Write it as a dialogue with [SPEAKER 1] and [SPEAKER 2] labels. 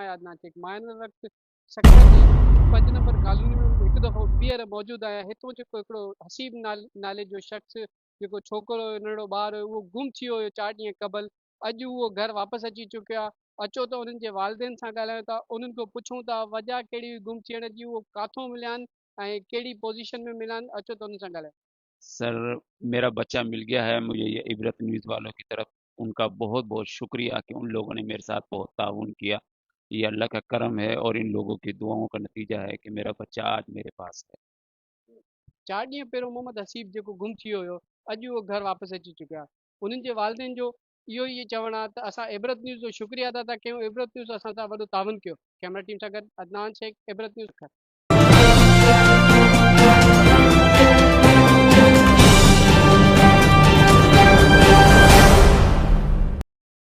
[SPEAKER 1] आहियां अदनान शेख। मां हिन वक़्तु सक्कर जे 5 नंबर कॉलोनी में हिकु दफ़ो ॿीहर मौजूदु आहियां। हितां जेको हिकिड़ो हसीब नाले जो शख़्स, जेको छोकिरो हुयो, नंढड़ो ॿारु हुयो, उहो गुम थी वियो हुयो 4 ॾींहं क़बल। अॼु उहो घर वापसि अची चुकियो आहे। अचो त उन्हनि जे वालिदेन सां ॻाल्हायूं था, उन्हनि खां पुछूं था वजह कहिड़ी हुई गुम थियण जी, उहो किथां मिलिया आहिनि ऐं कहिड़ी पोज़ीशन में मिलिया आहिनि। अचो त उन्हनि सां ॻाल्हायूं।
[SPEAKER 2] सर, मेरा बच्चा मिल गया है मुझे, ये इबरत न्यूज़ वालों की तरफ उनका बहुत बहुत शुक्रिया कि उन लोगों ने मेरे साथ बहुत ताउन किया। ये अल्लाह का करम है और इन लोगों की दुआओं का नतीजा है कि मेरा बच्चा आज मेरे पास है।
[SPEAKER 1] 4 ॾींहं पहिरियों मोहम्मद हसीब जेको गुम थी वियो हुयो, अॼु उहो घर वापसि अची चुकियो आहे। उन्हनि जे वालिदेन जो इहो ई चवणु आहे त असां इबरत न्यूज़ जो शुक्रिया अदा था कयूं। इबरत न्यूज़ असां सां वॾो ताउन कयो। कैमरा टीम सां गॾु अदनान शेख, इबरत न्यूज़।